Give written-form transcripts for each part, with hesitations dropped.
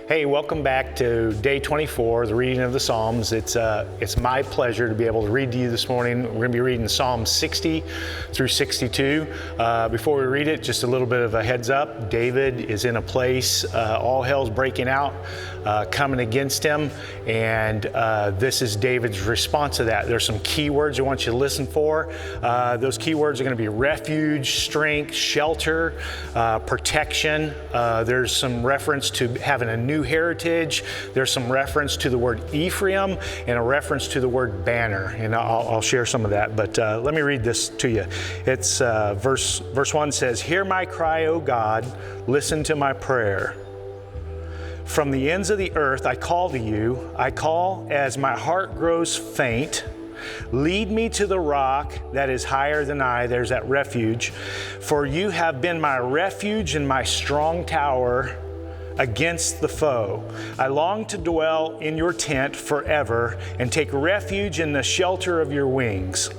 Hey, welcome back to day 24, the reading of the Psalms. It's my pleasure to be able to read to you this morning. We're going to be reading Psalms 60 through 62. Before we read it, just a little bit of a heads up. David is in a place, all hell's breaking out, coming against him, and this is David's response to that. There's some key words I want you to listen for. Those key words are going to be refuge, strength, shelter, protection. There's some reference to having a new heritage. There's some reference to the word Ephraim and a reference to the word banner, and I'll share some of that. But let me read this to you. It's verse 1 says, "Hear my cry, O God, listen to my prayer. From the ends of the earth I call to you. I call as my heart grows faint. Lead me to the rock that is higher than I." There's that refuge. "For you have been my refuge and my strong tower against the foe. I long to dwell in your tent forever and take refuge in the shelter of your wings.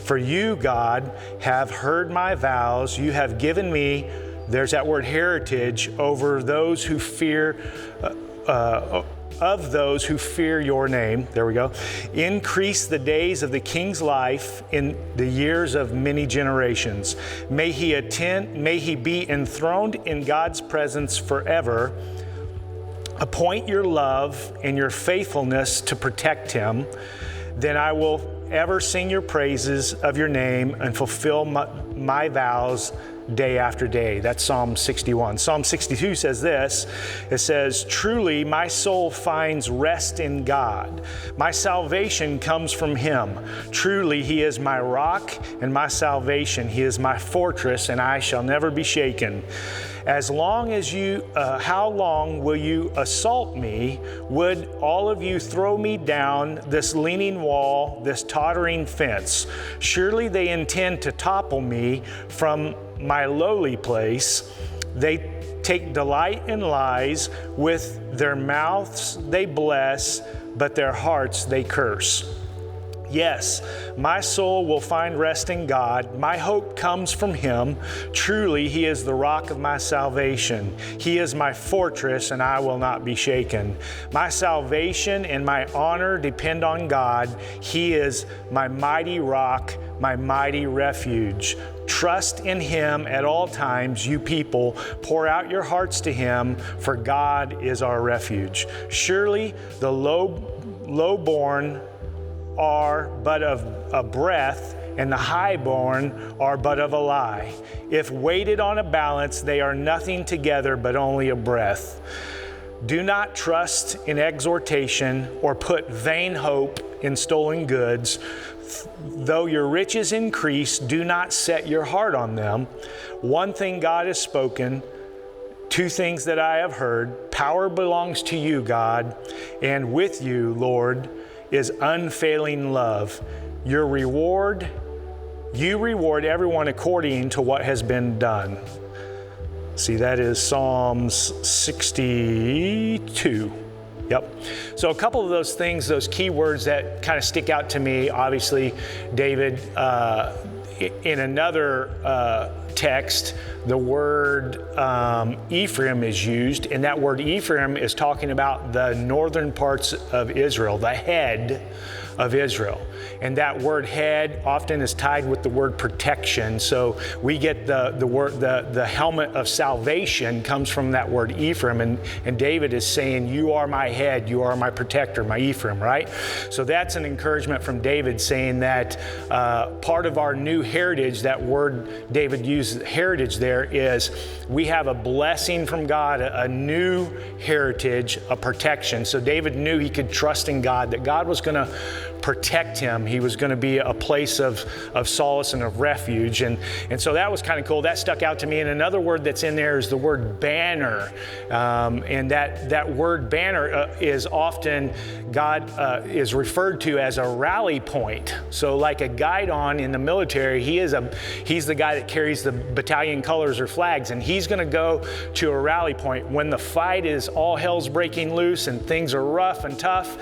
For you, God, have heard my vows. You have given me," there's that word heritage, "over those who fear, of those who fear your name." There we go. "Increase the days of the king's life in the years of many generations. May he be enthroned in God's presence forever. Appoint your love and your faithfulness to protect him. Then I will ever sing your praises of your name and fulfill my vows day after day." That's Psalm 61. Psalm 62 says this. It says, "Truly my soul finds rest in God. My salvation comes from him. Truly he is my rock and my salvation. He is my fortress, and I shall never be shaken. As long as how long will you assault me? Would all of you throw me down this leaning wall, this tottering fence? Surely they intend to topple me from my lowly place. They take delight in lies. With their mouths they bless, but their hearts they curse. Yes, my soul will find rest in God. My hope comes from him. Truly, he is the rock of my salvation. He is my fortress, and I will not be shaken. My salvation and my honor depend on God. He is my mighty rock, my mighty refuge. Trust in him at all times, you people. Pour out your hearts to him, for God is our refuge. Surely the lowborn are but of a breath, and the highborn are but of a lie. If weighted on a balance, they are nothing together, but only a breath. Do not trust in exhortation or put vain hope in stolen goods. Though your riches increase, do not set your heart on them. One thing God has spoken, two things that I have heard. Power belongs to you, God, and with you, Lord, is unfailing love. You reward everyone according to what has been done." See, that is Psalms 62. Yep. So a couple of those things, those key words that kind of stick out to me, obviously, David, in another text, the word Ephraim is used, and that word Ephraim is talking about the northern parts of Israel, the head of Israel. And that word head often is tied with the word protection. So we get the helmet of salvation comes from that word Ephraim. And David is saying, you are my head, you are my protector, my Ephraim, right? So that's an encouragement from David saying that part of our new heritage, that word David used, heritage there, is we have a blessing from God, a new heritage, a protection. So David knew he could trust in God, that God was going to protect him. He was going to be a place of solace and of refuge. And so that was kind of cool. That stuck out to me. And another word that's in there is the word banner. And that word banner is often, God is referred to as a rally point. So like a guidon in the military, he's the guy that carries the battalion colors colors or flags, and he's going to go to a rally point when the fight is all hell's breaking loose and things are rough and tough.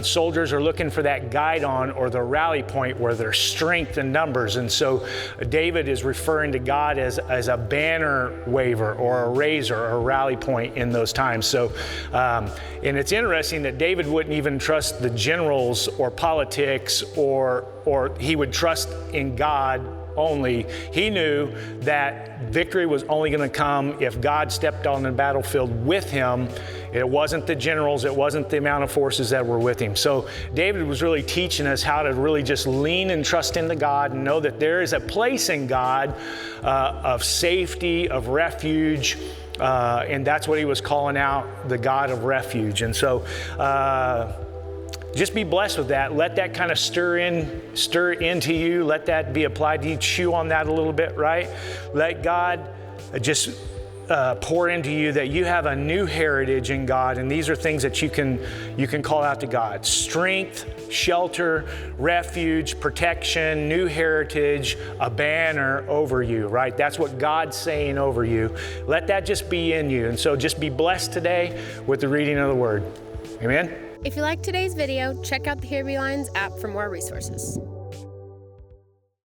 Soldiers are looking for that guide on or the rally point where there's strength in numbers. And so David is referring to God as a banner waver or a raiser or a rally point in those times. So, and it's interesting that David wouldn't even trust the generals or politics, or he would trust in God only. He knew that victory was only going to come if God stepped on the battlefield with him. It wasn't the generals, it wasn't the amount of forces that were with him. So David was really teaching us how to really just lean and trust into God and know that there is a place in God of safety, of refuge, and that's what he was calling out, the God of refuge. And so just be blessed with that. Let that kind of stir into you. Let that be applied to you. Chew on that a little bit, right? Let God just pour into you that you have a new heritage in God, and these are things that you can call out to God: strength, shelter, refuge, protection, new heritage, a banner over you, right? That's what God's saying over you. Let that just be in you. And so just be blessed today with the reading of the Word. Amen. If you liked today's video, check out the Here Be Lines app for more resources.